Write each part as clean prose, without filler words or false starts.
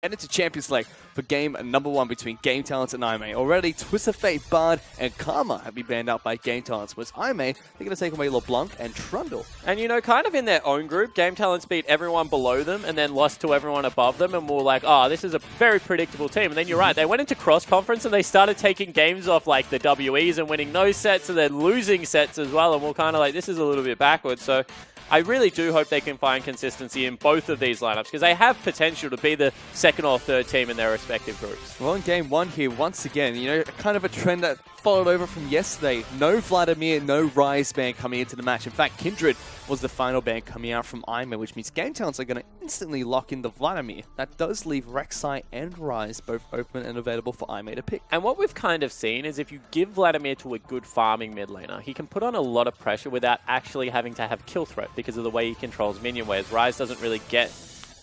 And into Champions Select for game number 1 between Game Talents and IMA. Already, Twist of Fate, Bard, and Karma have been banned out by Game Talents, whereas IMA, they're going to take away LeBlanc and Trundle. And, you know, kind of in their own group, Game Talents beat everyone below them and then lost to everyone above them, and we're like, oh, this is a very predictable team. And then you're right, they went into cross-conference and they started taking games off, like, the WEs and winning those sets and then losing sets as well, and we're kind of like, this is a little bit backwards. So I really do hope they can find consistency in both of these lineups because they have potential to be the second or third team in their respective groups. Well, in game 1 here, once again, you know, kind of a trend that followed over from yesterday. No Vladimir, no Rise ban coming into the match. In fact, Kindred was the final ban coming out from IMA, which means Game Talents are going to instantly lock in the Vladimir. That does leave Rek'Sai and Rise both open and available for IMA to pick. And what we've kind of seen is if you give Vladimir to a good farming mid laner, he can put on a lot of pressure without actually having to have kill threat because of the way he controls minion waves. Rise doesn't really get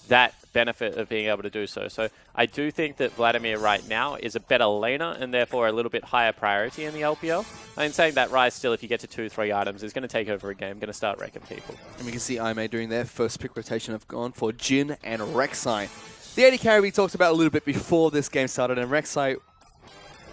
that benefit of being able to do so. So I do think that Vladimir right now is a better laner and therefore a little bit higher priority in the LPL. I'm saying that Rise still, if you get to 2-3 items, is going to take over a game, going to start wrecking people. And we can see IMA doing their first pick rotation have gone for Jhin and Rek'Sai. The AD carry we talked about a little bit before this game started, and Rek'Sai,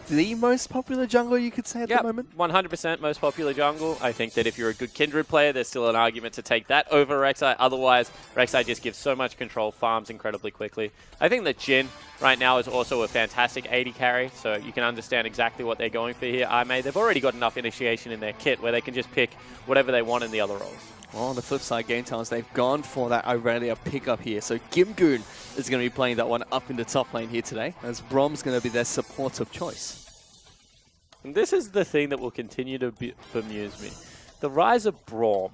the most popular jungler you could say at the moment? 100% most popular jungle. I think that if you're a good Kindred player, there's still an argument to take that over Rek'Sai. Otherwise, Rek'Sai just gives so much control, farms incredibly quickly. I think that Jhin right now is also a fantastic AD carry, so you can understand exactly what they're going for here. They've already got enough initiation in their kit where they can just pick whatever they want in the other roles. Well, on the flip side, Game Talents, they've gone for that Irelia pickup here. So Gimgoon is going to be playing that one up in the top lane here today, as Brom's going to be their support of choice. And this is the thing that will continue to bemuse me. The rise of Braum.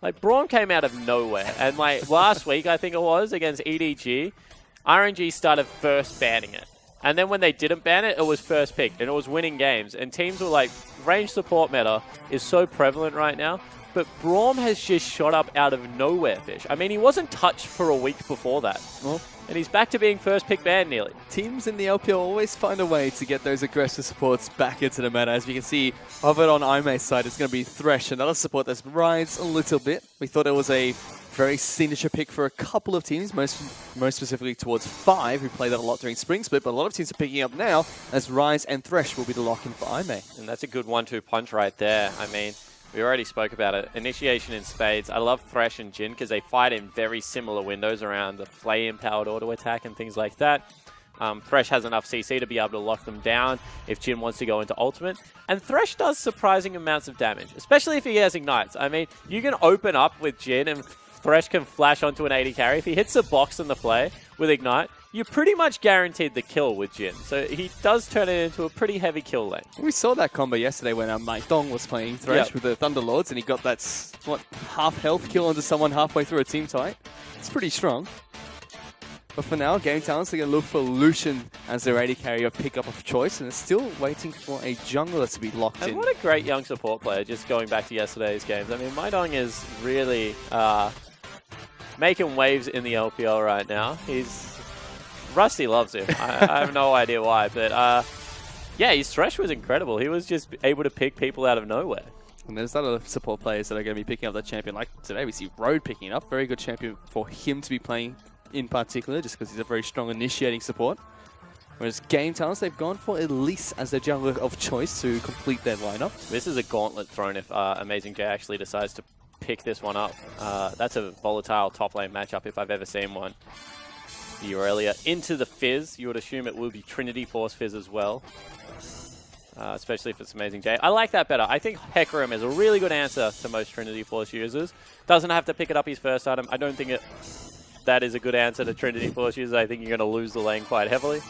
Like, Braum came out of nowhere. And, like, last week, I think it was, against EDG, RNG started first banning it. And then when they didn't ban it, it was first picked. And it was winning games. And teams were like, range support meta is so prevalent right now. But Braum has just shot up out of nowhere, Fish. I mean, he wasn't touched for a week before that. Well, and he's back to being first pick banned nearly. Teams in the LPL always find a way to get those aggressive supports back into the meta. As we can see, of it on IMA's side, it's going to be Thresh, another support that's rides a little bit. We thought it was a very signature pick for a couple of teams, most specifically towards 5, who played that a lot during Spring Split, but a lot of teams are picking up now as Rise and Thresh will be the lock-in for IMA. And that's a good 1-2 punch right there. I mean, we already spoke about it. Initiation in spades. I love Thresh and Jhin because they fight in very similar windows around the flame-powered auto attack and things like that. Thresh has enough CC to be able to lock them down if Jhin wants to go into ultimate. And Thresh does surprising amounts of damage, especially if he has ignites. I mean, you can open up with Jhin and Thresh can flash onto an AD carry. If he hits the box in the play with ignite, you're pretty much guaranteed the kill with Jhin. So he does turn it into a pretty heavy kill lane. We saw that combo yesterday when Mike Dong was playing Thresh with the Thunderlords, and he got that, half health kill onto someone halfway through a team fight. It's pretty strong. But for now, Game Talents are going to look for Lucian as their AD carry of pickup of choice, and they're still waiting for a jungler to be locked in. And what a great young support player, just going back to yesterday's games. I mean, Maidong is really making waves in the LPL right now. Rusty loves him. I have no idea why, but yeah, his Thresh was incredible. He was just able to pick people out of nowhere. And there's other support players that are going to be picking up that champion. Like today, we see Road picking up. Very good champion for him to be playing in particular, just because he's a very strong initiating support. Whereas Game Talents, they've gone for Elise as their jungler of choice to complete their lineup. This is a gauntlet thrown if Amazing J actually decides to pick this one up. That's a volatile top lane matchup if I've ever seen one. The Aurelia into the Fizz. You would assume it will be Trinity Force Fizz as well. Especially if it's Amazing J. I like that better. I think Hecarim is a really good answer to most Trinity Force users. Doesn't have to pick it up his first item. I don't think that is a good answer to Trinity Force users. I think you're going to lose the lane quite heavily.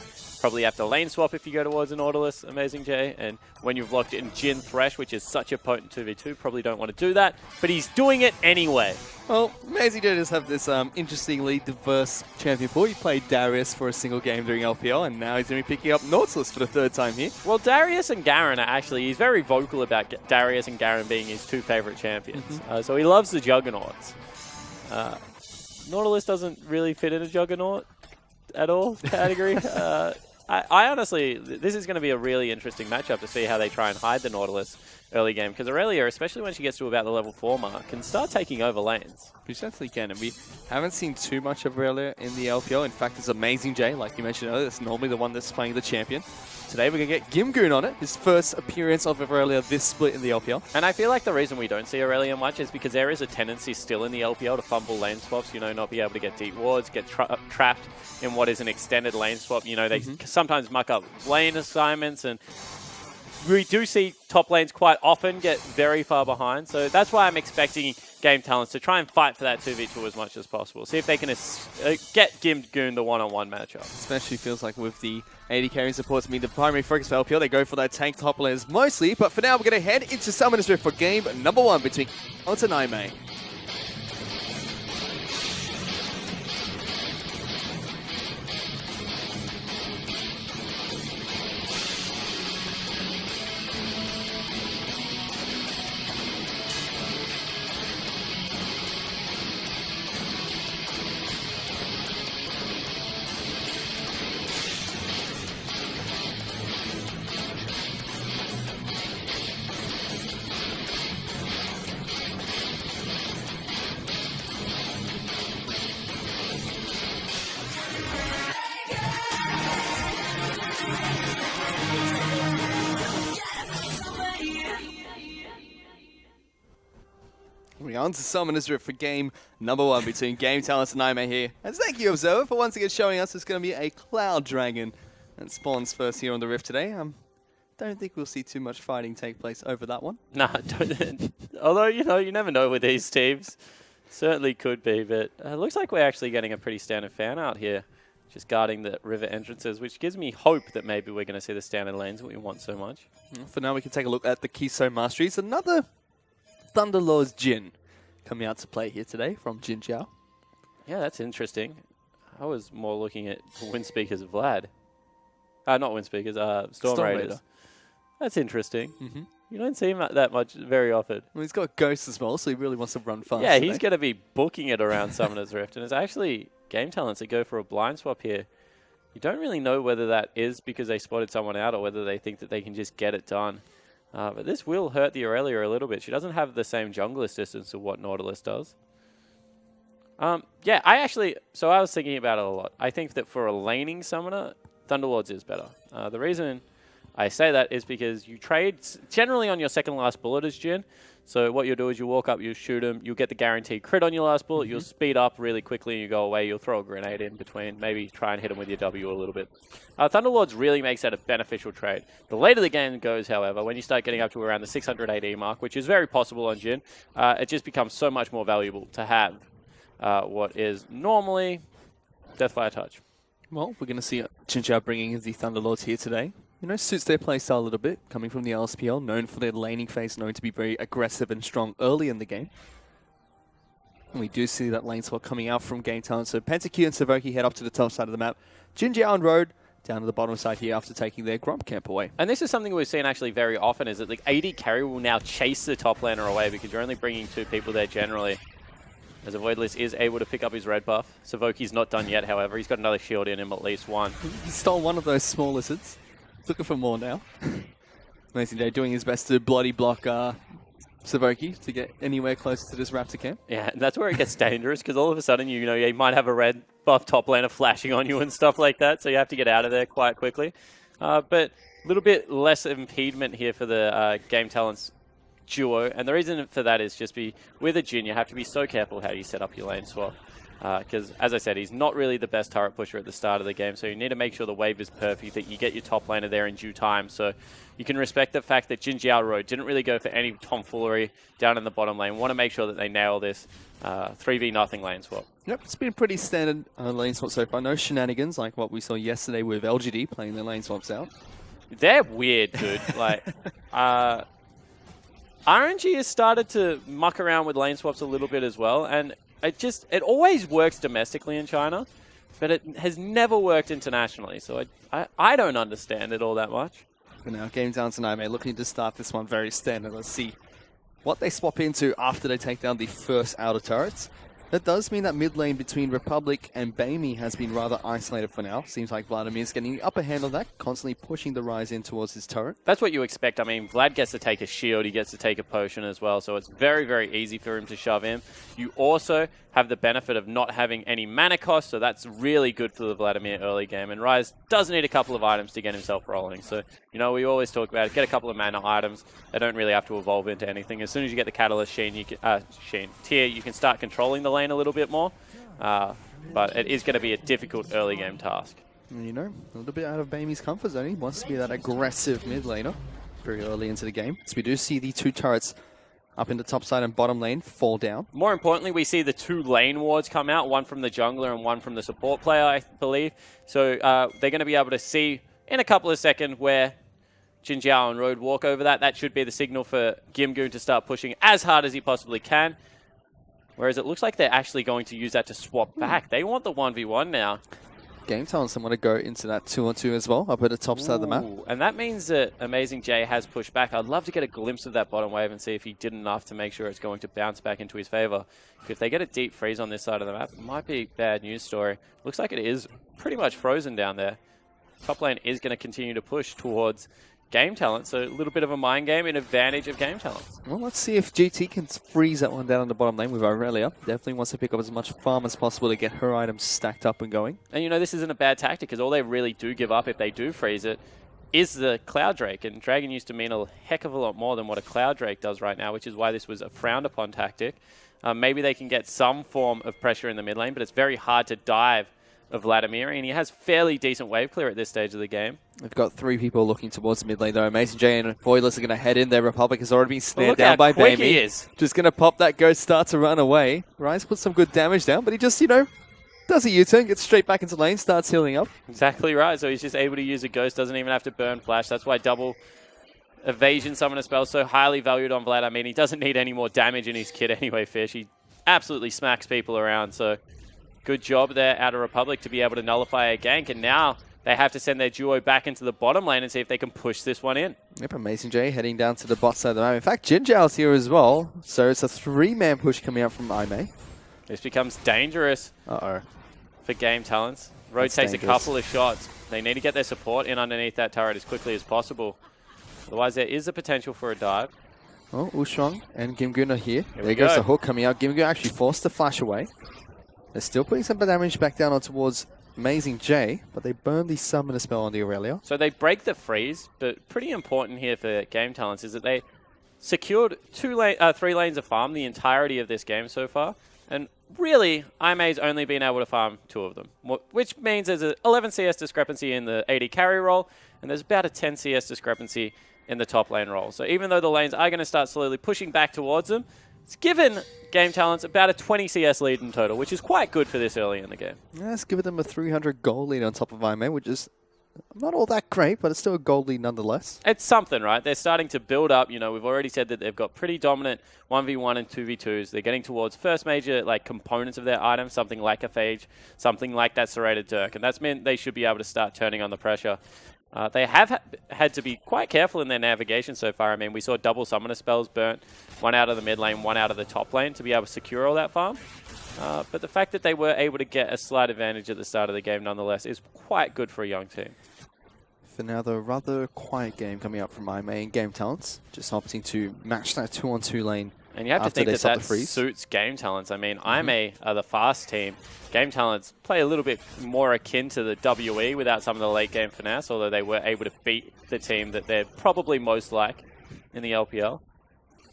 Probably have to lane swap if you go towards an Nautilus, Amazing J. And when you've locked in Jhin Thresh, which is such a potent 2v2, probably don't want to do that. But he's doing it anyway. Well, Amazing J does have this interestingly diverse champion pool. He played Darius for a single game during LPL, and now he's going to be picking up Nautilus for the 3rd time here. Well, Darius and Garen are actually, he's very vocal about Darius and Garen being his 2 favorite champions. So he loves the Juggernauts. Nautilus doesn't really fit in a Juggernaut at all category. I honestly, this is going to be a really interesting matchup to see how they try and hide the Nautilus early game, because Aurelia, especially when she gets to about the level 4 mark, can start taking over lanes. We certainly can, and we haven't seen too much of Aurelia in the LPL. In fact, it's Amazing Jay, like you mentioned earlier, that's normally the one that's playing the champion. Today we're going to get Gimgoon on it, his first appearance of Aurelia this split in the LPL. And I feel like the reason we don't see Aurelia much is because there is a tendency still in the LPL to fumble lane swaps, you know, not be able to get deep wards, get trapped in what is an extended lane swap. You know, they sometimes muck up lane assignments, and we do see top lanes quite often get very far behind. So that's why I'm expecting Game Talents to try and fight for that 2v2 as much as possible. See if they can get Gimgoon the one-on-one matchup. Especially feels like with the AD carry supports being the primary focus for LPL, they go for that tank top laners mostly. But for now, we're going to head into Summoner's Rift for game number 1 between Talents and Aimee. We're on to Summoner's Rift for game number 1 between Game Talents and Aimee here. And thank you, Observer, for once again showing us it's going to be a Cloud Dragon that spawns first here on the Rift today. Don't think we'll see too much fighting take place over that one. Nah, although, you know, you never know with these teams. Certainly could be, but it looks like we're actually getting a pretty standard fan out here, just guarding the river entrances, which gives me hope that maybe we're going to see the standard lanes that we want so much. For now, we can take a look at the Kiso Masteries. Another Thunderlord's Jhin coming out to play here today from Jin Jiao. Yeah, that's interesting. I was more looking at Wind Speakers Vlad. Not Wind Speakers, Storm Raiders. That's interesting. You don't see him that much very often. Well, he's got Ghost as well, so he really wants to run fast. Yeah, he's going to be booking it around Summoner's Rift. And it's actually Game Talents that go for a blind swap here. You don't really know whether that is because they spotted someone out or whether they think that they can just get it done. But this will hurt the Aurelia a little bit. She doesn't have the same jungler's distance of what Nautilus does. Yeah, I was thinking about it a lot. I think that for a laning summoner, Thunderlords is better. The reason I say that is because you trade generally on your second last bullet as Jhin. So what you'll do is you walk up, you shoot him, you'll get the guaranteed crit on your last bullet, you'll speed up really quickly, and you go away, you'll throw a grenade in between, maybe try and hit him with your W a little bit. Thunderlords really makes that a beneficial trade. The later the game goes, however, when you start getting up to around the 600 AD mark, which is very possible on Jhin, it just becomes so much more valuable to have what is normally Deathfire Touch. Well, we're going to see Jin Jiao bringing the Thunderlords here today. You know, suits their playstyle a little bit, coming from the LSPL, known for their laning phase, known to be very aggressive and strong early in the game. And we do see that lane swap coming out from Game Talent. So Pentakill and Savoki head up to the top side of the map. Jin Jiao and Road down to the bottom side here after taking their Grump camp away. And this is something we've seen actually very often, is that the AD carry will now chase the top laner away because you're only bringing 2 people there generally. As Avoidless is able to pick up his red buff. Savoki's not done yet, however. He's got another shield in him, at least one. He stole one of those small lizards. Looking for more now. Amazing Day doing his best to bloody block Savoki to get anywhere closer to this Raptor camp. Yeah, and that's where it gets dangerous, because all of a sudden, you know, you might have a red buff top laner flashing on you and stuff like that, so you have to get out of there quite quickly. But a little bit less impediment here for the Game Talents duo, and the reason for that is just with a Jhin, you have to be so careful how you set up your lane swap. Because, as I said, he's not really the best turret pusher at the start of the game, so you need to make sure the wave is perfect, that you get your top laner there in due time. So you can respect the fact that Jin Jiao Road didn't really go for any tomfoolery down in the bottom lane. Want to make sure that they nail this 3v0 lane swap. Yep, it's been pretty standard lane swap so far. No shenanigans like what we saw yesterday with LGD playing their lane swaps out. They're weird, dude. Like, RNG has started to muck around with lane swaps a little bit as well, and it always works domestically in China, but it has never worked internationally. So I don't understand it all that much. For now, Game Talents and Aimee looking to start this one very standard. Let's see what they swap into after they take down the first outer turrets. That does mean that mid lane between Republic and Baimi has been rather isolated for now. Seems like Vladimir's getting the upper hand on that, constantly pushing the Rise in towards his turret. That's what you expect. I mean, Vlad gets to take a shield, he gets to take a potion as well, so it's very, very easy for him to shove in. You also have the benefit of not having any mana cost, so that's really good for the Vladimir early game. And Rise does need a couple of items to get himself rolling. So, you know, we always talk about it. Get a couple of mana items. They don't really have to evolve into anything. As soon as you get the Catalyst Sheen, you can, tier, you can start controlling the lane a little bit more. But it is going to be a difficult early game task. You know, a little bit out of Baimi's comfort zone. He wants to be that aggressive mid laner very early into the game. So we do see the two turrets up in the top side and bottom lane fall down. More importantly, we see the two lane wards come out, one from the jungler and one from the support player, I believe. So they're going to be able to see in a couple of seconds where Jin Jiao and Road walk over that. That should be the signal for Gimgoon to start pushing as hard as he possibly can. Whereas it looks like they're actually going to use that to swap back. They want the 1v1 now. Game telling someone to go into that 2-on-2 as well, up at the top side of the map. And that means that Amazing J has pushed back. I'd love to get a glimpse of that bottom wave and see if he did enough to make sure it's going to bounce back into his favor. If they get a deep freeze on this side of the map, it might be a bad news story. Looks like it is pretty much frozen down there. Top lane is going to continue to push towards Game Talent, so a little bit of a mind game in advantage of Game Talent. Well, let's see if GT can freeze that one down on the bottom lane with Aurelia. Definitely wants to pick up as much farm as possible to get her items stacked up and going. And you know, this isn't a bad tactic, because all they really do give up if they do freeze it is the Cloud Drake. And Dragon used to mean a heck of a lot more than what a Cloud Drake does right now, which is why this was a frowned upon tactic. Maybe they can get some form of pressure in the mid lane, but it's very hard to dive of Vladimir, and he has fairly decent wave clear at this stage of the game. They've got three people looking towards the mid lane though. Amazing J and Voidless are going to head in there. Republic has already been snared down by Baimi. He is. Just going to pop that ghost, start to run away. Rise puts some good damage down, but he just, you know, does a U-turn, gets straight back into lane, starts healing up. Exactly right. So he's just able to use a ghost, doesn't even have to burn flash. That's why double evasion summoner spell is so highly valued on Vlad. I mean, he doesn't need any more damage in his kit anyway, Fish. He absolutely smacks people around, so good job there out of Republic to be able to nullify a gank, and now they have to send their duo back into the bottom lane and see if they can push this one in. Yep, Amazing J heading down to the bot side of the map. In fact, Jin Jiao's here as well, so it's a three-man push coming out from Aimei. This becomes dangerous for Game Talents. Road takes a couple of shots. They need to get their support in underneath that turret as quickly as possible. Otherwise, there is a potential for a dive. Oh, Ushuang and Gimgoon are here. There goes the hook coming out. Gimgoon actually forced to flash away. They're still putting some damage back down on towards Amazing J, but they burn the summoner spell on the Aurelia. So they break the freeze, but pretty important here for Game Talents is that they secured 3 lanes of farm the entirety of this game so far. And really, Aimei's only been able to farm 2 of them, which means there's an 11 CS discrepancy in the AD carry role, and there's about a 10 CS discrepancy in the top lane role. So even though the lanes are going to start slowly pushing back towards them, it's given Game Talents about a 20 CS lead in total, which is quite good for this early in the game. Yeah, it's given them a 300 gold lead on top of Aimei, which is not all that great, but it's still a gold lead nonetheless. It's something, right? They're starting to build up. You know, we've already said that they've got pretty dominant 1v1 and 2v2s. They're getting towards first major components of their item, something like a Phage, something like that Serrated Dirk, and that's meant they should be able to start turning on the pressure. They have had to be quite careful in their navigation so far. I mean, we saw double summoner spells burnt, one out of the mid lane, one out of the top lane to be able to secure all that farm. But the fact that they were able to get a slight advantage at the start of the game nonetheless is quite good for a young team. For now, the rather quiet game coming up from Aimei and Game Talents, just opting to match that 2-on-2 lane. And you have to think that that suits Game Talents. I mean, Aimei are the fast team. Game Talents play a little bit more akin to the WE without some of the late game finesse, although they were able to beat the team that they're probably most like in the LPL.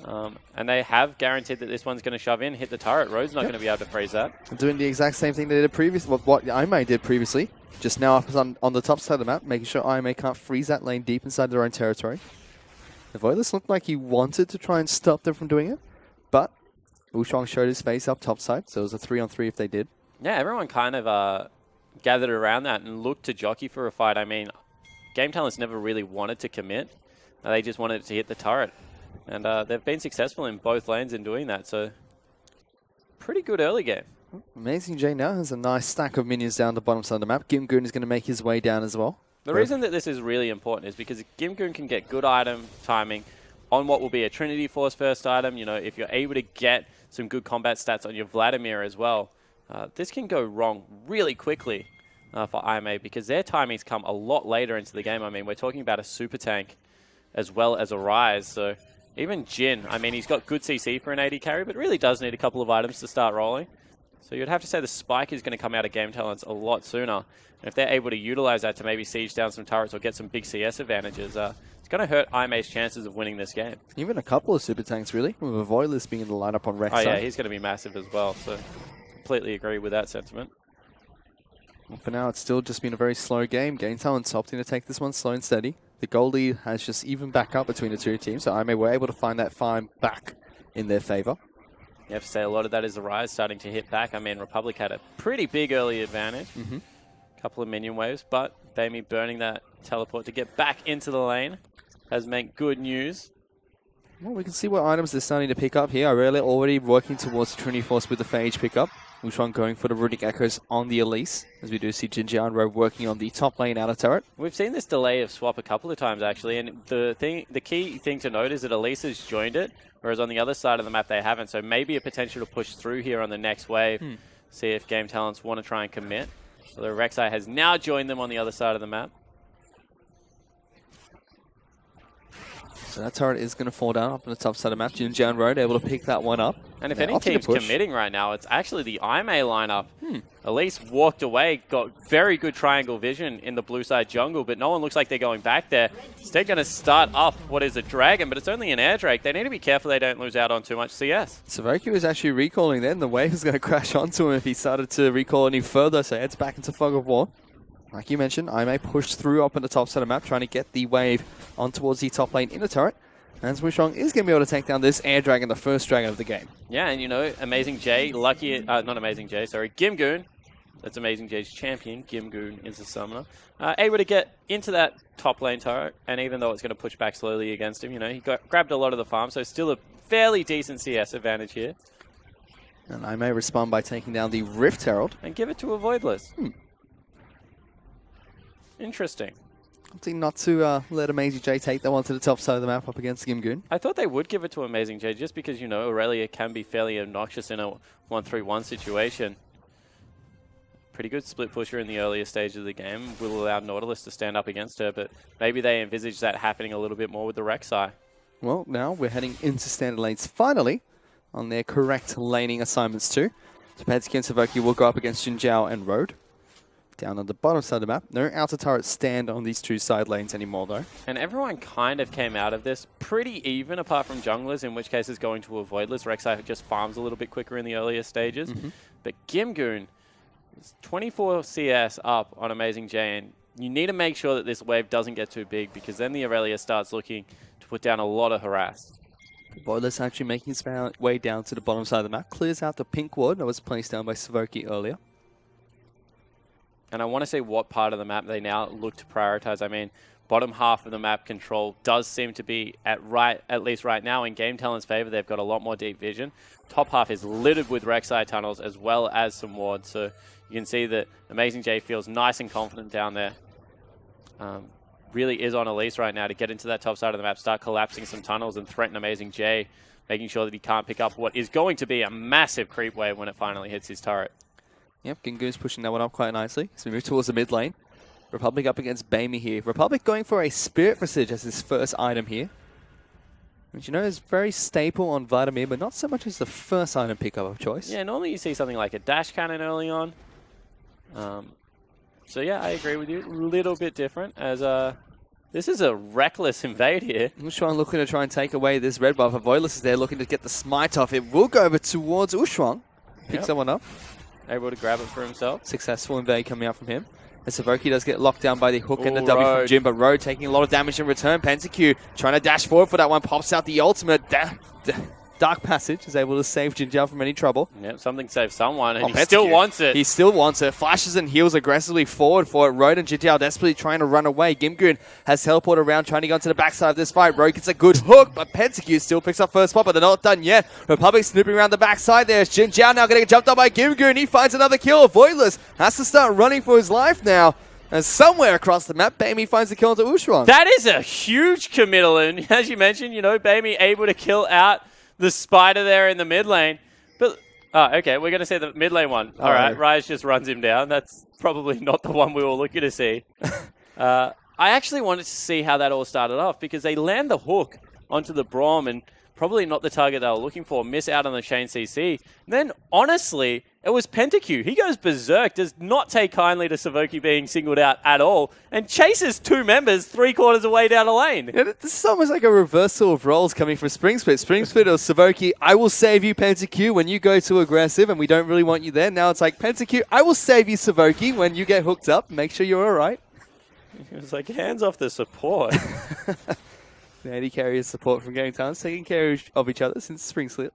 And they have guaranteed that this one's going to shove in, hit the turret. Road's not going to be able to freeze that. Doing the exact same thing they did previously, what Aimei did previously. Just now up on the top side of the map, making sure Aimei can't freeze that lane deep inside their own territory. The Voidless looked like he wanted to try and stop them from doing it, but Ushuang showed his face up top side, so it was a 3-on-3 if they did. Yeah, everyone kind of gathered around that and looked to jockey for a fight. I mean, Game Talents never really wanted to commit. They just wanted to hit the turret. And they've been successful in both lanes in doing that, so pretty good early game. Amazing J now has a nice stack of minions down the bottom side of the map. Gimgoon is going to make his way down as well. The reason that this is really important is because Gimgoon can get good item timing on what will be a Trinity Force first item. You know, if you're able to get some good combat stats on your Vladimir as well. This can go wrong really quickly for IMA because their timings come a lot later into the game. I mean, we're talking about a super tank as well as a Rise. So even Jin, I mean, he's got good CC for an AD carry, but really does need a couple of items to start rolling. So you'd have to say the spike is going to come out of Game Talents a lot sooner. And if they're able to utilize that to maybe siege down some turrets or get some big CS advantages, it's going to hurt IMA's chances of winning this game. Even a couple of super tanks, really, with a Voiless being in the lineup on Rek'Sai. Oh yeah, he's going to be massive as well. So completely agree with that sentiment. Well, for now, it's still just been a very slow game. Game Talents opting to take this one slow and steady. The goal lead has just evened back up between the two teams, so IMA were able to find that farm back in their favor. You have to say a lot of that is the Rise starting to hit back. I mean, Republic had a pretty big early advantage. Couple of minion waves, but Bamey burning that teleport to get back into the lane has meant good news. Well, we can see what items they're starting to pick up here. Aurelia already working towards the Trinity Force with the Phage pickup. Wushang going for the Runic Echoes on the Elise, as we do see Jinjiao and Rogue working on the top lane outer turret. We've seen this delay of swap a couple of times, actually, and the key thing to note is that Elise has joined it, whereas on the other side of the map they haven't, so maybe a potential to push through here on the next wave, see if Game Talents want to try and commit. So the Rek'Sai has now joined them on the other side of the map. So that turret is going to fall down up on the top side of the map. Jinjiao and Rogue able to pick that one up. And if any team's committing right now, it's actually the IMA lineup. Elise walked away, got very good triangle vision in the blue side jungle, but no one looks like they're going back there. Instead going to start up what is a Dragon, but it's only an Air Drake. They need to be careful they don't lose out on too much CS. Savoki was actually recalling then. The wave is going to crash onto him if he started to recall any further, so heads back into Fog of War. Like you mentioned, IMA pushed through up on the top side of the map, trying to get the wave on towards the top lane in the turret. And Wushang is going to be able to take down this Air Dragon, the first dragon of the game. Yeah, and you know, Amazing J, not Amazing J, sorry, Gimgoon. That's Amazing J's champion. Gimgoon is the summoner. Able to get into that top lane turret, and even though it's going to push back slowly against him, you know, he grabbed a lot of the farm, so still a fairly decent CS advantage here. And I may respond by taking down the Rift Herald. And give it to a Voidless. Interesting. Opting not to let Amazing J take that one to the top side of the map up against Gimgoon. I thought they would give it to Amazing J just because, you know, Aurelia can be fairly obnoxious in a 1-3-1 situation. Pretty good split pusher in the earlier stage of the game. Will allow Nautilus to stand up against her, but maybe they envisage that happening a little bit more with the Rek'Sai. Well, now we're heading into standard lanes finally on their correct laning assignments too. Topetsky and Savoki will go up against Jinjiao and Road. Down on the bottom side of the map. No outer turrets stand on these two side lanes anymore, though. And everyone kind of came out of this pretty even, apart from junglers, in which case is going to avoid Voidless. Rek'Sai just farms a little bit quicker in the earlier stages. But Gimgoon is 24 CS up on Amazing J, and you need to make sure that this wave doesn't get too big, because then the Aurelia starts looking to put down a lot of harass. Voidless actually making his way down to the bottom side of the map. Clears out the pink ward that was placed down by Savoki earlier. And I want to see what part of the map they now look to prioritize. I mean, bottom half of the map control does seem to be at least right now in Game Talent's favor. They've got a lot more deep vision. Top half is littered with Rek'Sai tunnels as well as some wards. So you can see that Amazing J feels nice and confident down there. Really is on Elise right now to get into that top side of the map, start collapsing some tunnels and threaten Amazing J, making sure that he can't pick up what is going to be a massive creep wave when it finally hits his turret. Yep, Gingoon's pushing that one up quite nicely. So we move towards the mid lane. Republic up against Bamey here. Republic going for a Spirit Visage as his first item here. Which, you know, is very staple on Vladimir, but not so much as the first item pickup of choice. Yeah, normally you see something like a dash cannon early on. So yeah, I agree with you. A little bit different, as this is a reckless invade here. Ushuang looking to try and take away this red buff. Voidless is there looking to get the smite off. It will go over towards Ushuang. Pick someone up. Able to grab it for himself. Successful invade coming out from him. And Savoki does get locked down by the hook and the W Road from Jim, but Road taking a lot of damage in return. PentaQ trying to dash forward for that one. Pops out the ultimate. Dark Passage is able to save Jinjiao from any trouble. Yep, something saves someone, and he PentaQ still wants it. He still wants it. Flashes and heals aggressively forward for it. Road and Jinjiao desperately trying to run away. Gimgoon has teleported around, trying to go onto the backside of this fight. Road gets a good hook, but PentaQ still picks up first spot, but they're not done yet. Republic snooping around the backside there. Jinjiao now getting jumped up by Gimgoon. He finds another kill. Voidless has to start running for his life now. And somewhere across the map, Bamey finds the kill into Ushuang. That is a huge committal, and as you mentioned, you know, Bamey able to kill out the spider there in the mid lane. But, okay, we're going to say the mid lane one. All right, Ryze just runs him down. That's probably not the one we were looking to see. I actually wanted to see how that all started off because they land the hook onto the Braum and probably not the target they were looking for, miss out on the chain CC. And then, honestly, it was PentaQ. He goes berserk, does not take kindly to Savoki being singled out at all, and chases 2 members 3/4 away down the lane. Yeah, this is almost like a reversal of roles coming from Spring Split. Spring Split or Savoki, I will save you, PentaQ, when you go too aggressive and we don't really want you there. Now it's like, PentaQ, I will save you, Savoki, when you get hooked up. Make sure you're all right. It was like, hands off the support. The AD carrier support from Game Talents, taking care of each other since Spring Split.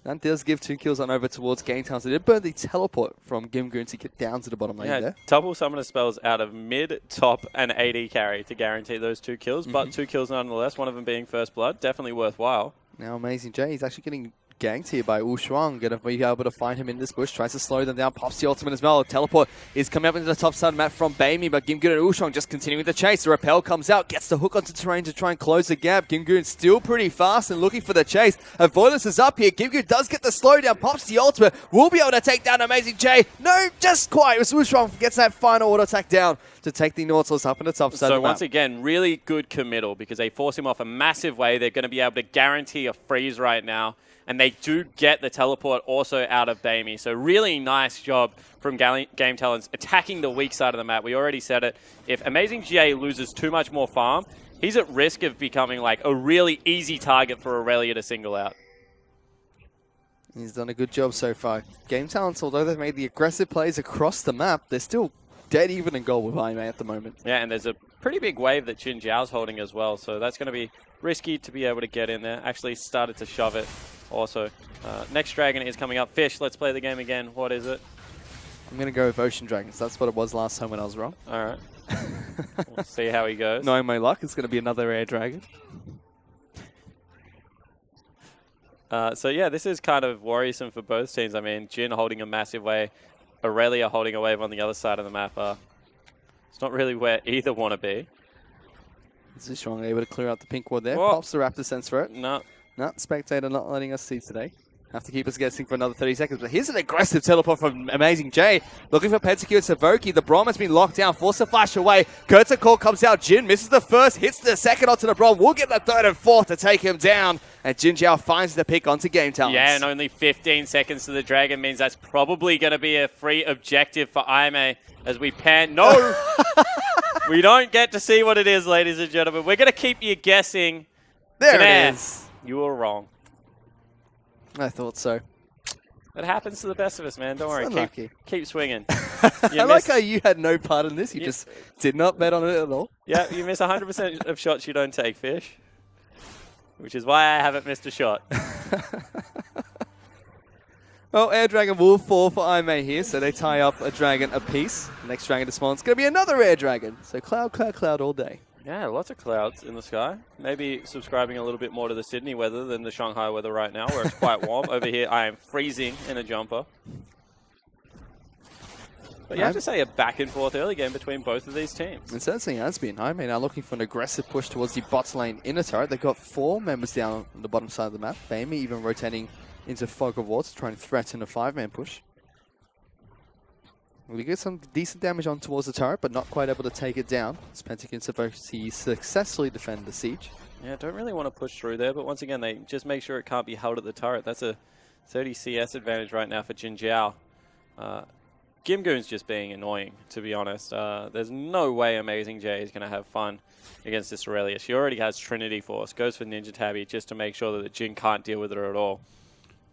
That does give 2 kills on over towards Game Talents. They did burn the teleport from Gimgoon to get down to the bottom lane there. Double summoner spells out of mid, top, and AD carry to guarantee those 2 kills, but 2 kills nonetheless, one of them being first blood. Definitely worthwhile. Now Amazing J is actually getting ganked here by Wu Shuang. Going to be able to find him in this bush. Tries to slow them down. Pops the ultimate as well. Teleport is coming up into the top side of the map from Baimi, but Gimgoon and Wu Shuang just continuing the chase. The repel comes out, gets the hook onto terrain to try and close the gap. Gimgoon still pretty fast and looking for the chase. Avoidance is up here. Gimgoon does get the slowdown. Pops the ultimate. Will be able to take down Amazing J. No, just quite. It was Wu Shuang gets that final auto attack down to take the Nautilus up in the top side of the map. So once again, really good committal because they force him off a massive way. They're going to be able to guarantee a freeze right now. And they do get the teleport also out of Baimi. So really nice job from Game Talents attacking the weak side of the map. We already said it. If Amazing GA loses too much more farm, he's at risk of becoming like a really easy target for Aurelia to single out. He's done a good job so far. Game Talents, although they've made the aggressive plays across the map, they're still dead even in goal with IMA at the moment. Yeah, and there's a pretty big wave that Jin Jiao's holding as well. So that's going to be risky to be able to get in there. Actually started to shove it. Also, next dragon is coming up. Fish, let's play the game again. What is it? I'm going to go with Ocean Dragons. That's what it was last time when I was wrong. All right. We'll see how he goes. Knowing my luck, it's going to be another air dragon. So yeah, this is kind of worrisome for both teams. I mean, Jin holding a massive wave, Aurelia holding a wave on the other side of the map. It's not really where either want to be. Is Zhuang able to clear out the pink ward there? Whoa. Pops the Raptor sense for it. No. No, Spectator not letting us see today. Have to keep us guessing for another 30 seconds. But here's an aggressive teleport from Amazing J. Looking for PentaQ and Savoki. The Braum has been locked down. Force to flash away. Curtain Call comes out. Jin misses the first. Hits the second onto the Braum. We'll get the third and fourth to take him down. And Jin Jiao finds the pick onto Game Talents. Yeah, and only 15 seconds to the Dragon means that's probably going to be a free objective for IMA as we pan. No! We don't get to see what it is, ladies and gentlemen. We're going to keep you guessing. There it is. You were wrong. I thought so. It happens to the best of us, man. Don't worry. Keep swinging. I like how you had no part in this. You just did not bet on it at all. Yeah, you miss 100% of shots you don't take, Fish. Which is why I haven't missed a shot. Well, Air Dragon will fall for IMA here, so they tie up a dragon apiece. The next dragon to spawn is going to be another Air Dragon. So cloud, cloud, cloud all day. Yeah, lots of clouds in the sky. Maybe subscribing a little bit more to the Sydney weather than the Shanghai weather right now, where it's quite warm. Over here, I am freezing in a jumper. But you have to say a back-and-forth early game between both of these teams. It certainly has been. IMA now looking for an aggressive push towards the bot lane inner turret. They've got 4 members down on the bottom side of the map. Baimi even rotating into Fog of War to try and threaten a 5-man push. We get some decent damage on towards the turret, but not quite able to take it down. Pentagon Savoki successfully defend the siege. Yeah, don't really want to push through there, but once again, they just make sure it can't be held at the turret. That's a 30 CS advantage right now for Jin Jiao. Gimgoon's just being annoying, to be honest. There's no way Amazing J is going to have fun against this Aurelia. She already has Trinity Force, goes for Ninja Tabby just to make sure that the Jin can't deal with her at all.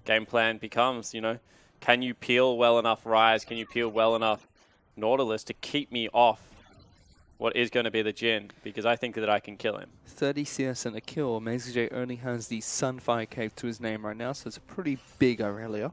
Game plan becomes, you know, can you peel well enough Ryze? Can you peel well enough Nautilus to keep me off what is going to be the Jin? Because I think that I can kill him. 30 CS and a kill. Amazing J only has the Sunfire Cave to his name right now, so it's a pretty big Aurelia.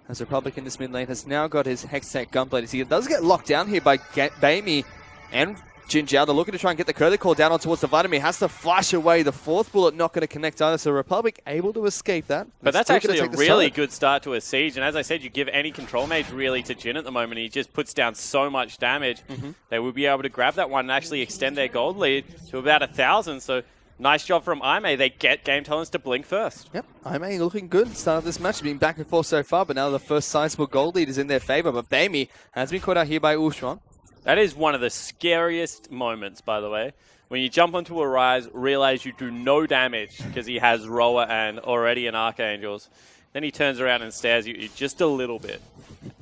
As Republic in this mid lane has now got his Hextech Gunblade. He does get locked down here by Baimi and Jin Jiao. They're looking to try and get the Curly Call down on towards the Vladimir. Has to flash away. The 4th bullet not going to connect either. So Republic able to escape that. But that's actually a really good start to a siege. And as I said, you give any control mage really to Jin at the moment. He just puts down so much damage. They will be able to grab that one and actually extend their gold lead to about 1,000. So Nice job from Aime. They get Game Talents to blink first. Yep, Aime looking good. Start of this match, been back and forth so far, but now the first sizable gold lead is in their favor. But Baimi has been caught out here by Ushuan. That is one of the scariest moments, by the way. When you jump onto a Rise, realize you do no damage because he has Roa and already an Archangels. Then he turns around and stares at you just a little bit.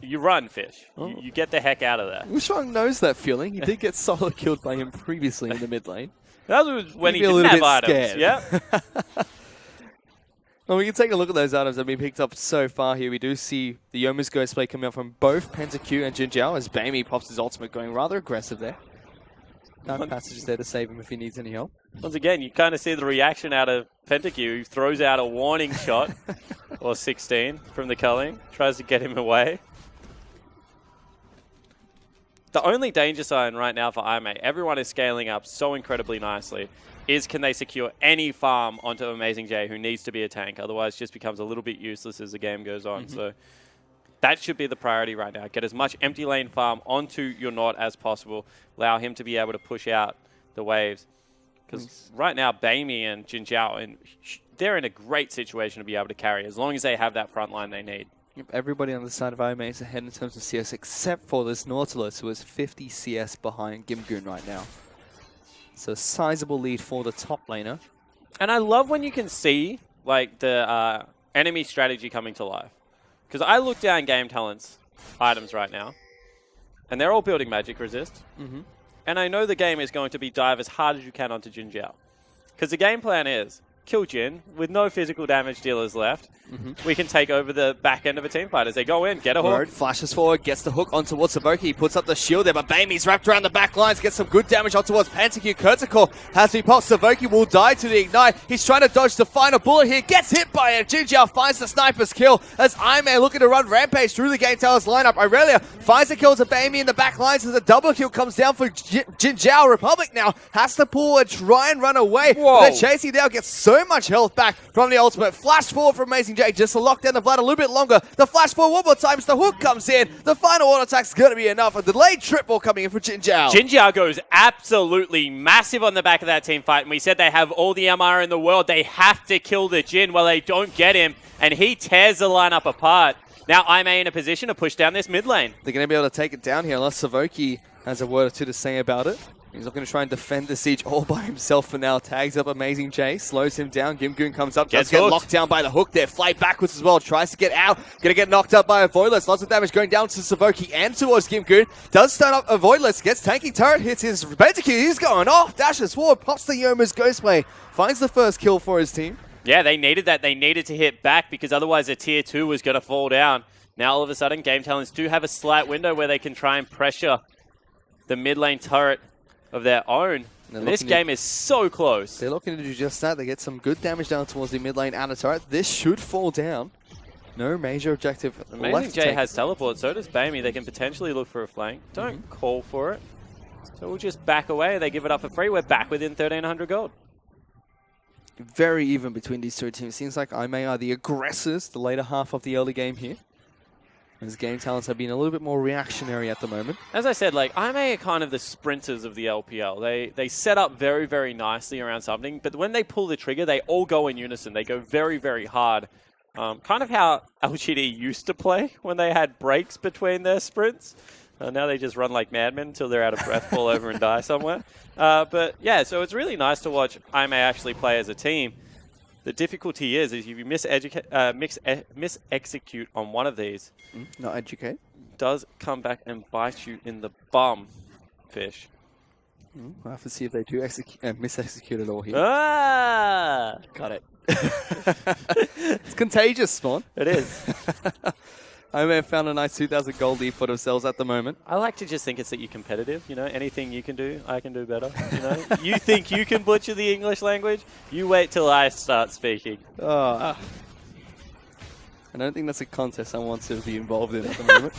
You run, Fish. Oh. You get the heck out of there. Ushuan knows that feeling. He did get solo killed by him previously in the mid lane. That was when he Maybe didn't have items. Scared. Yep. Well, we can take a look at those items that have been picked up so far here. We do see the Yomu's Ghost play coming up from both PentaQ and Jinjiao as Baimi pops his ultimate, going rather aggressive there. Dark Passage is there to save him if he needs any help. Once again, you kind of see the reaction out of PentaQ, who throws out a warning shot, or 16 from the culling, tries to get him away. The only danger sign right now for Aime, everyone is scaling up so incredibly nicely, is can they secure any farm onto Amazing J, who needs to be a tank. Otherwise, it just becomes a little bit useless as the game goes on. So that should be the priority right now. Get as much empty lane farm onto your Nord as possible. Allow him to be able to push out the waves. Because right now, Baimi and Jinjiao, they're in a great situation to be able to carry, as long as they have that front line they need. Yep, everybody on the side of Aime is ahead in terms of CS, except for this Nautilus, who is 50 CS behind Gimgoon right now. So a sizable lead for the top laner. And I love when you can see like the enemy strategy coming to life. Because I look down Game Talents items right now, and they're all building magic resist. And I know the game is going to be dive as hard as you can onto Jinjiao. Because the game plan is kill Jin with no physical damage dealers left. We can take over the back end of a team fight as they go in, get a hook. Word flashes forward, gets the hook onto towards Savoki. He puts up the shield there, but Baimi's wrapped around the back lines, gets some good damage on towards PentaQ. Kurtikor has to be popped. Savoki will die to the ignite. He's trying to dodge the final bullet here, gets hit by it. Jinjiao finds the sniper's kill as Aime looking to run rampage through the Game Talents lineup. Irelia finds the kill to Baimi in the back lines as the double kill comes down for Jinjiao. Republic now has to pull and try and run away. But they're chasing down, gets so much health back from the ultimate. Flash forward from Amazing J just to lock down the Vlad a little bit longer. The flash forward one more time as the hook comes in. The final auto attack's going to be enough. A delayed triple coming in for Jinjiao. Jinjiao goes absolutely massive on the back of that team fight. And we said they have all the MR in the world. They have to kill the Jin. Well, they don't get him. And he tears the lineup apart. Now Aime in a position to push down this mid lane. They're going to be able to take it down here unless Savoki has a word or two to say about it. He's looking to try and defend the siege all by himself for now. Tags up Amazing J, slows him down. Gimgoon comes up, does get locked down by the hook there. Fly backwards as well, tries to get out. Gonna get knocked up by a Voidless. Lots of damage going down to Savoki and towards Gimgoon. Does stun up a Voidless, gets tanky turret, hits his PentaQ. He's going off, dashes forward, pops the Yomu's Ghostplay. Finds the first kill for his team. Yeah, they needed that. They needed to hit back because otherwise a tier 2 was going to fall down. Now all of a sudden, Game Talents do have a slight window where they can try and pressure the mid lane turret of their own. And this game is so close. They're looking to do just that. They get some good damage down towards the mid lane outer turret. This should fall down. No major objective. Amazing J has teleport, so does Baimi. They can potentially look for a flank. Don't call for it. So we'll just back away. They give it up for free. We're back within 1,300 gold. Very even between these two teams. Seems like Aime are the aggressors the later half of the early game here. As Game Talents have been a little bit more reactionary at the moment. As I said, like Aime are kind of the sprinters of the LPL. They set up very, very nicely around something, but when they pull the trigger, they all go in unison. They go very, very hard. Kind of how LGD used to play when they had breaks between their sprints. Now they just run like madmen until they're out of breath, fall over and die somewhere. But yeah, so it's really nice to watch Aime actually play as a team. The difficulty is if you mis-execute on one of these, not educate, does come back and bite you in the bum, Fish. We'll have to see if they do mis-execute it all here. Ah! Got it. It's contagious, Spawn. It is. I may have found a nice 2,000 gold lead for themselves at the moment. I like to just think it's that you're competitive. You know, anything you can do, I can do better. You know, you think you can butcher the English language? You wait till I start speaking. I don't think that's a contest I want to be involved in at the moment.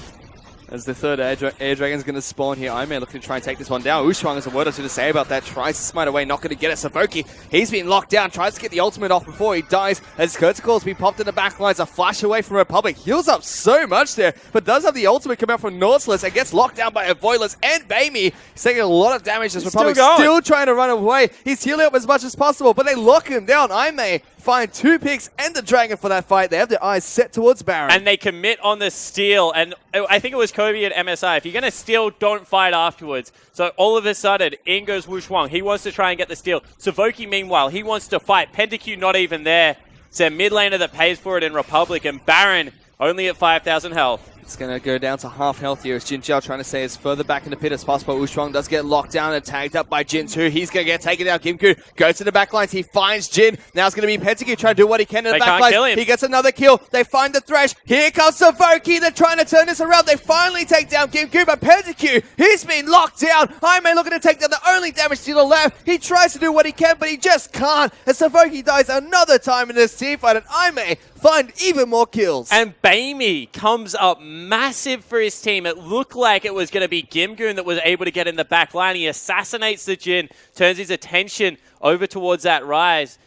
As the third Air Dragon's going to spawn here. Aimee looking to try and take this one down. Ushuang has a word or two to say about that. Tries to smite away, not going to get it. Savoki, he's been locked down. Tries to get the ultimate off before he dies. As Curticle's been popped in the back lines. A flash away from Republic. Heals up so much there, but does have the ultimate come out from Nautilus and gets locked down by a Voidless and Baimi. He's taking a lot of damage as Republic still trying to run away. He's healing up as much as possible, but they lock him down. Aimee find 2 picks and the Dragon for that fight. They have their eyes set towards Baron. And they commit on the steal. And I think it was Kobe at MSI. If you're going to steal, don't fight afterwards. So all of a sudden, in goes Wushuang. He wants to try and get the steal. Savoki, meanwhile, he wants to fight. PentaQ not even there. It's a mid laner that pays for it in Republic. And Baron only at 5,000 health. It's going to go down to half health here as Jin Jiao trying to stay as further back in the pit as possible. Wushuang does get locked down and tagged up by Jin too. He's going to get taken down. Gimku goes to the back lines. He finds Jin. Now it's going to be PentaQ trying to do what he can in the back lines. He gets another kill. They find the Thresh. Here comes Savoki. They're trying to turn this around. They finally take down Gimku, but PentaQ, he's been locked down. Aimee looking to take down the only damage dealer left. He tries to do what he can, but he just can't. As Savoki dies another time in this team fight, and Aimee find even more kills. And Baimi comes up massive for his team. It looked like it was going to be Gimgoon that was able to get in the back line. He assassinates the Jin, turns his attention over towards that Rise.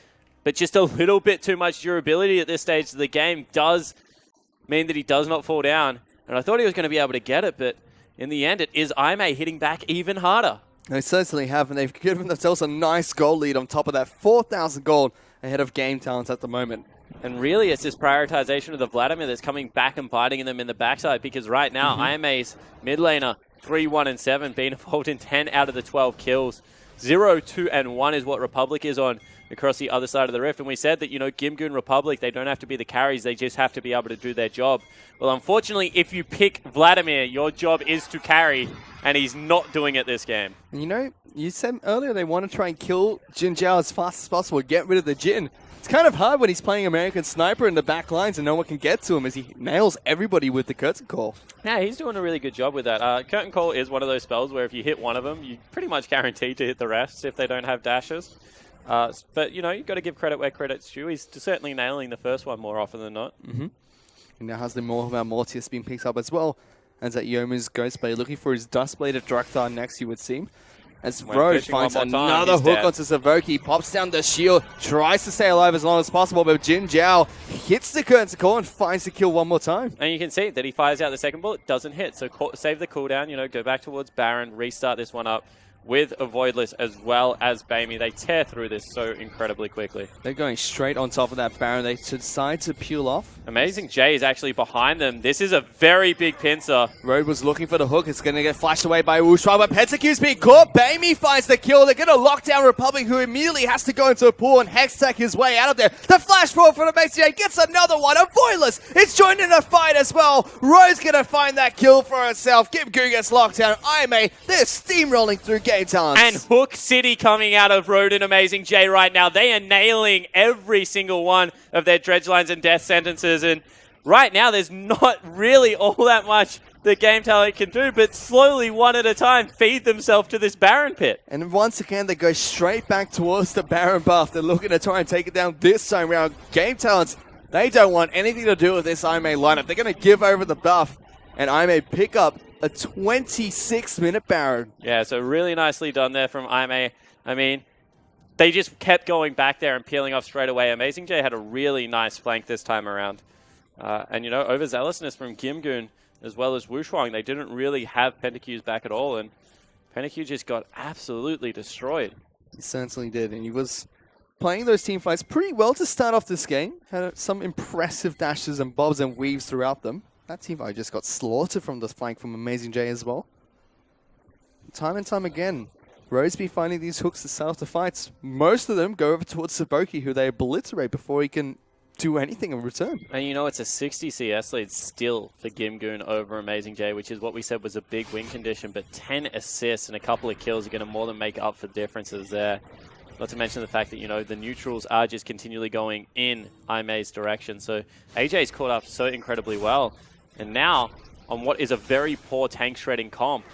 But just a little bit too much durability at this stage of the game does mean that he does not fall down. And I thought he was going to be able to get it, but in the end, it is Aimee hitting back even harder. They certainly have, and they've given themselves a nice gold lead on top of that 4,000 gold ahead of Game Talents at the moment. And really, it's this prioritization of the Vladimir that's coming back and biting them in the backside, because right now, Aimee's mid laner, 3-1-7, being involved in 10 out of the 12 kills. 0-2-1 is what Republic is on across the other side of the rift. And we said that, you know, Gimgoon Republic, they don't have to be the carries, they just have to be able to do their job. Well, unfortunately, if you pick Vladimir, your job is to carry, and he's not doing it this game. You know, you said earlier they want to try and kill Jin Jiao as fast as possible, get rid of the Jin. It's kind of hard when he's playing American Sniper in the back lines and no one can get to him as he nails everybody with the Curtain Call. Yeah, he's doing a really good job with that. Curtain Call is one of those spells where if you hit one of them, you pretty much guaranteed to hit the rest if they don't have dashes. But, you know, you've got to give credit where credit's due. He's certainly nailing the first one more often than not. He now has the Mortius being picked up as well. As that Yomu's Ghostblade looking for his Dustbladed Drakthar next, you would seem. As Roche finds another hook onto Savoki, pops down the shield, tries to stay alive as long as possible, but Jin Jiao hits the Curtain Call and finds the kill one more time. And you can see that he fires out the second bullet, doesn't hit. So save the cooldown, you know, go back towards Baron, restart this one up with a Voidless as well as Baimi. They tear through this so incredibly quickly. They're going straight on top of that Baron. They decide to peel off. Amazing J is actually behind them. This is a very big pincer. Road was looking for the hook. It's going to get flashed away by Wushuang, but PentaQ's being caught. Baimi finds the kill. They're going to lock down Republic, who immediately has to go into a pool and Hextech his way out of there. The flash forward for the Mexican gets another one. A Voidless is joined in the fight as well. Road's going to find that kill for herself. Gimgoon gets locked down. Aimee, they're steamrolling through Game Talents. And Hook City coming out of Road and Amazing J right now. They are nailing every single one of their dredge lines and death sentences. And right now, there's not really all that much the Game Talent can do, but slowly, one at a time, feed themselves to this Baron pit. And once again, they go straight back towards the Baron buff. They're looking to try and take it down this time around. Game Talents, they don't want anything to do with this Aimee lineup. They're going to give over the buff, and Aimee pick up a 26-minute Baron. Yeah, so really nicely done there from Aimee. I mean, they just kept going back there and peeling off straight away. Amazing J had a really nice flank this time around. And, you know, overzealousness from Gimgoon as well as Wushuang. They didn't really have PentaQ's back at all, and PentaQ just got absolutely destroyed. He certainly did, and he was playing those team fights pretty well to start off this game. Had some impressive dashes and bobs and weaves throughout them. That team fight just got slaughtered from the flank from Amazing J as well. Time and time again, Roseby finding these hooks to start off the fights. Most of them go over towards Savoki, who they obliterate before he can do anything in return. And you know, it's a 60 CS lead still for Gimgoon over Amazing J, which is what we said was a big win condition, but 10 assists and a couple of kills are going to more than make up for differences there. Not to mention the fact that, you know, the neutrals are just continually going in Aimee's direction. So AJ's caught up so incredibly well. And now, on what is a very poor tank shredding comp,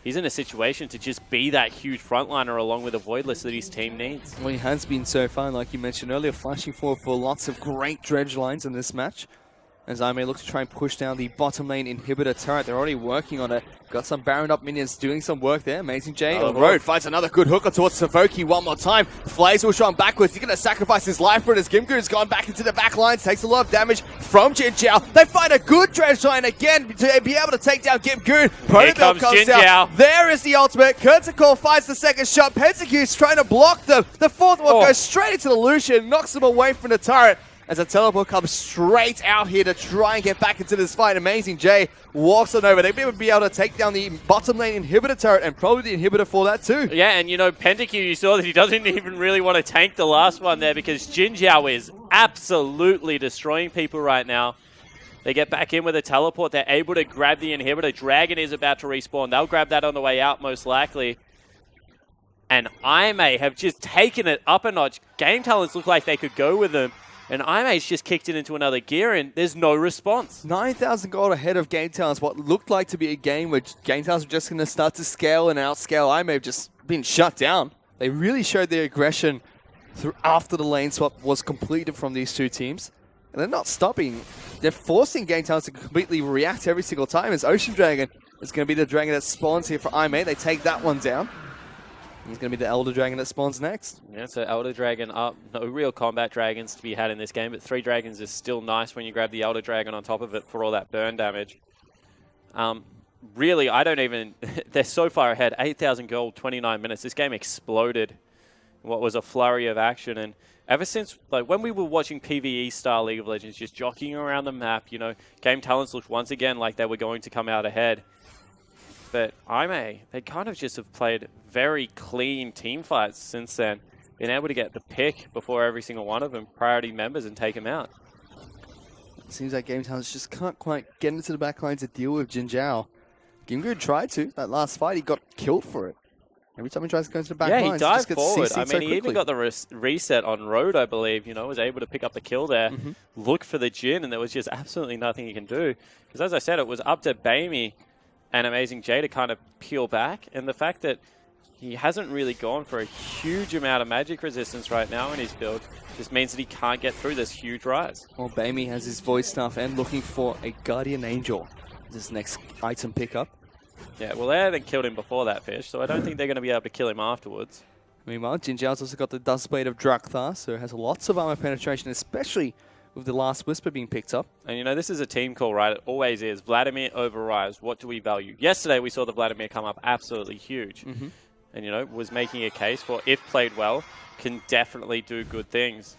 he's in a situation to just be that huge frontliner along with a Voidless that his team needs. Well, he has been so far, like you mentioned earlier, flashing forward for lots of great dredge lines in this match. as I may look to try and push down the bottom lane inhibitor turret. They're already working on it. Got some Baron up minions doing some work there. Amazing J on road. Finds another good hooker towards Savoki one more time. Flays will shot backwards. He's going to sacrifice his life for it as Gimgoon's gone back into the back lines. Takes a lot of damage from Jin Jiao. They find a good dredge line again to be able to take down Gimgoon. Protobell comes out. There is the ultimate. Kurtzakor finds the second shot. Pentacu's trying to block them. The fourth one goes straight into the Lucian. Knocks him away from the turret. As a teleport comes straight out here to try and get back into this fight. Amazing J walks on over. They would be able to take down the bottom lane inhibitor turret and probably the inhibitor for that too. Yeah, and you know, Pentacu, you saw that he doesn't even really want to tank the last one there because Jin Jiao is absolutely destroying people right now. They get back in with a teleport. They're able to grab the inhibitor. Dragon is about to respawn. They'll grab that on the way out most likely. And IMA have just taken it up a notch. Game Talents look like they could go with them. And IMA's just kicked it into another gear, and there's no response. 9,000 gold ahead of Game Talents. What looked like to be a game where Game Talents were just going to start to scale and outscale. IMA have just been shut down. They really showed their aggression after the lane swap was completed from these two teams. And they're not stopping. They're forcing Game Talents to completely react every single time, as Ocean Dragon is going to be the dragon that spawns here for IMA. They take that one down. He's going to be the Elder Dragon that spawns next. Yeah, so Elder Dragon up. No real combat dragons to be had in this game, but 3 dragons is still nice when you grab the Elder Dragon on top of it for all that burn damage. Really, I don't even... they're so far ahead. 8,000 gold, 29 minutes. This game exploded in what was a flurry of action. And ever since, like, when we were watching PvE-style League of Legends, just jockeying around the map, you know, Game Talents looked once again like they were going to come out ahead. But IMA, they kind of just have played very clean team fights since then. Been able to get the pick before every single one of them, priority members, and take them out. It seems like Game Talents just can't quite get into the back line to deal with Jin Jiao. Gimgoon tried to. That last fight, he got killed for it. Every time he tries to go into the back line, he dived forward. I mean, he even got the reset on road, I believe. You know, was able to pick up the kill there, look for the Jin, and there was just absolutely nothing he can do. Because as I said, it was up to Baimi and Amazing J to kind of peel back. And the fact that he hasn't really gone for a huge amount of magic resistance right now in his build just means that he can't get through this huge rise. Well, Baimi has his void staff and looking for a Guardian Angel. This next item pickup. Yeah, well, they haven't killed him before that fish, so I don't think they're going to be able to kill him afterwards. Meanwhile, Jin Jiao's also got the Dustblade of Drakthar, so has lots of armor penetration, especially with the last Whisper being picked up. And you know, this is a team call, right? It always is. Vladimir over Rise. What do we value? Yesterday, we saw the Vladimir come up absolutely huge. And, you know, was making a case for, if played well, can definitely do good things.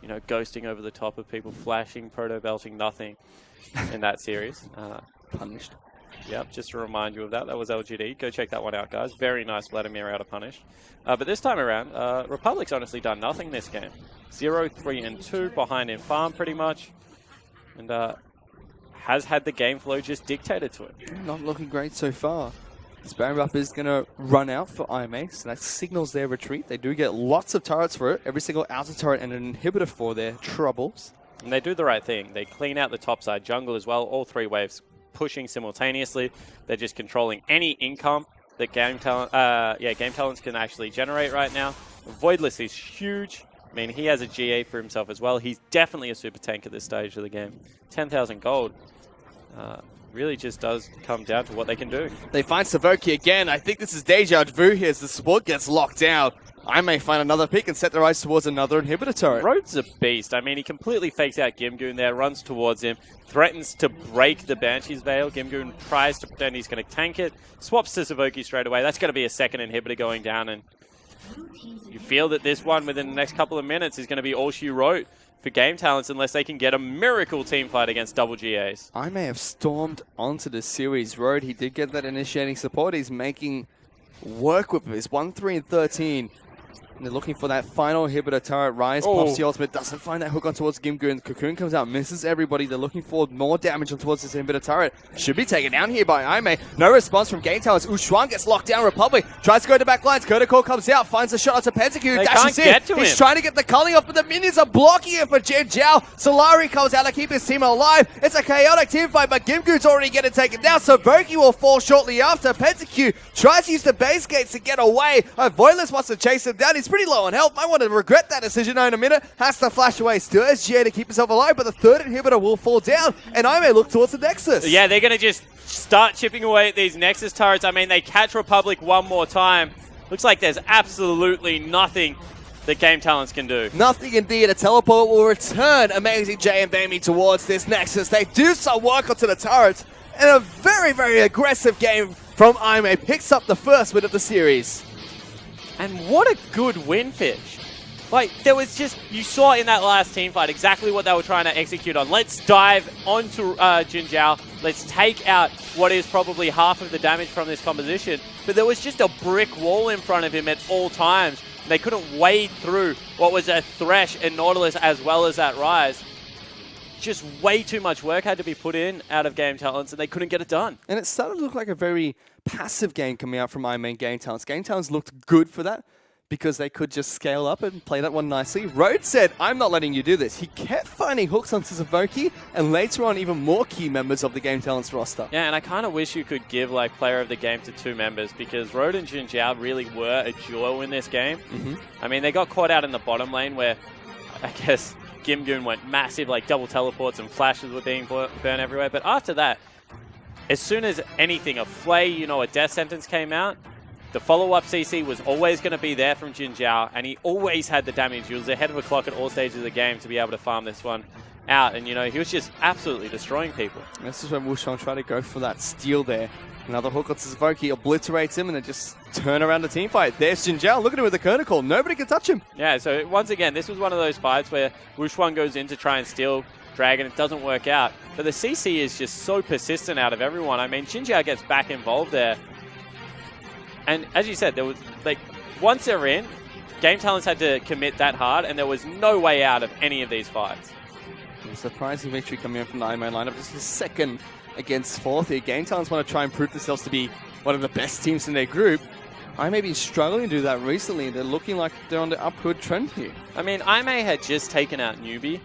You know, ghosting over the top of people, flashing, proto-belting, nothing in that series. Punished. Yep, just to remind you of that. That was LGD. Go check that one out, guys. Very nice Vladimir out of punish. But this time around, Republic's honestly done nothing this game. 0, 3, and 2 behind in farm pretty much. And has had the game flow just dictated to it. Not looking great so far. This Baron buff is going to run out for IMA, so that signals their retreat. They do get lots of turrets for it. Every single outer turret and an inhibitor for their troubles. And they do the right thing. They clean out the top side jungle as well. All 3 waves pushing simultaneously. They're just controlling any income that Game Talents can actually generate right now. Voidless is huge. I mean, he has a GA for himself as well. He's definitely a super tank at this stage of the game. 10,000 gold. Really just does come down to what they can do. They find Savoki again. I think this is deja vu here as the support gets locked down. I may find another pick and set their eyes towards another inhibitor turret. Road's a beast. I mean, he completely fakes out Gimgoon there, runs towards him, threatens to break the Banshee's Veil. Gimgoon tries to pretend he's going to tank it, swaps to Savoki straight away. That's going to be a second inhibitor going down, and you feel that this one within the next couple of minutes is going to be all she wrote for Game Talents unless they can get a miracle team fight against double GAs. I may have stormed onto the series road. He did get that initiating support. He's making work with his 1, 3, and 13. And they're looking for that final inhibitor turret. Rise pops the ultimate, doesn't find that hook on towards Gimgoon. Cocoon comes out, misses everybody. They're looking for more damage on towards this inhibitor turret. Should be taken down here by Aime. No response from Game Talents. Ushuan gets locked down. Republic tries to go to back lines. Kurtzakor comes out, finds a shot onto Pentacu. Dashes in. He's trying to get the culling off, but the minions are blocking it for Jin Jiao. Solari comes out to keep his team alive. It's a chaotic team fight, but Gimgoon's already getting taken down. So Voki will fall shortly after. Pentacu tries to use the base gates to get away. Voidless wants to chase him down. He's He's pretty low on health. Might want to regret that decision now in a minute. Has to flash away. Still has GA to keep himself alive, but the third inhibitor will fall down, and I may look towards the Nexus. Yeah, they're going to just start chipping away at these Nexus turrets. I mean, they catch Republic one more time. Looks like there's absolutely nothing that Game Talents can do. Nothing indeed. A teleport will return Amazing J and Bamey towards this Nexus. They do some work onto the turrets, and a very, very aggressive game from Aimee picks up the first win of the series. And what a good win, Fish. Like, there was just, you saw in that last team fight exactly what they were trying to execute on. Let's dive onto Jin Zhao. Let's take out what is probably half of the damage from this composition. But there was just a brick wall in front of him at all times. They couldn't wade through what was a Thresh and Nautilus as well as that Rise. Just way too much work had to be put in out of Game Talents, and they couldn't get it done. And it started to look like a very passive game coming out from Aimee and Game Talents. Game Talents looked good for that, because they could just scale up and play that one nicely. Rode said, I'm not letting you do this. He kept finding hooks onto Zavoki, and later on, even more key members of the Game Talents roster. Yeah, and I kind of wish you could give like player of the game to two members, because Rode and Jin Zhao really were a duo in this game. I mean, they got caught out in the bottom lane where, I guess, Gimgoon went massive, like double teleports and flashes were being burned everywhere. But after that, as soon as anything, a Flay, a death sentence came out, the follow-up CC was always going to be there from Jin Zhao, and he always had the damage. He was ahead of the clock at all stages of the game to be able to farm this one out, and he was just absolutely destroying people. And this is when Wushong tried to go for that steal there. Another hook onto Zavoki, obliterates him, and then just turn around the team fight. There's Jin Zhao, look at him with the Kernel Call. Nobody can touch him. Yeah, so once again, this was one of those fights where Wushong goes in to try and steal Dragon. It doesn't work out, but the CC is just so persistent out of everyone. I mean, Jin Zhao gets back involved there. And as you said, there was once they're in, Game Talents had to commit that hard, and there was no way out of any of these fights. A surprising victory coming in from the Aimee lineup. This is second against fourth here. Game Talents want to try and prove themselves to be one of the best teams in their group. Aimee been struggling to do that recently. They're looking like they're on the upward trend here. I mean, Aimee had just taken out Newbie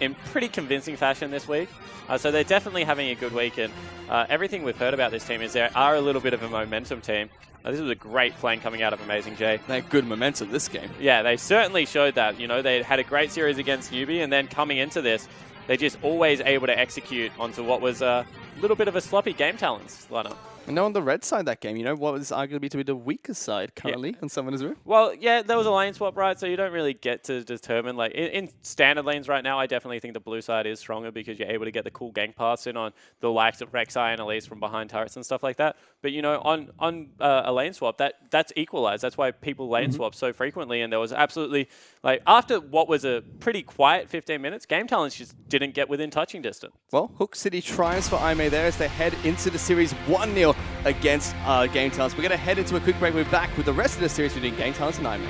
in pretty convincing fashion this week. So they're definitely having a good week, and everything we've heard about this team is they are a little bit of a momentum team. This was a great flank coming out of Amazing J. They had good momentum this game. Yeah, they certainly showed that. They had a great series against Newbie, and then coming into this, they're just always able to execute onto what was a little bit of a sloppy Game Talents lineup. And on the red side that game, what was arguably to be the weaker side currently on Summoner's Room? Well, yeah, there was a lane swap, right? So you don't really get to determine. Like in standard lanes right now, I definitely think the blue side is stronger because you're able to get the cool gank pass in on the likes of Rek'Sai and Elise from behind turrets and stuff like that. But on a lane swap, that's equalized. That's why people lane swap so frequently. And there was absolutely after what was a pretty quiet 15 minutes, Game Talents just didn't get within touching distance. Well, Hook City tries for Aimee there as they head into the series 1-0 against Game Talents. We're going to head into a quick break. We're back with the rest of the series between Game Talents and Aimee.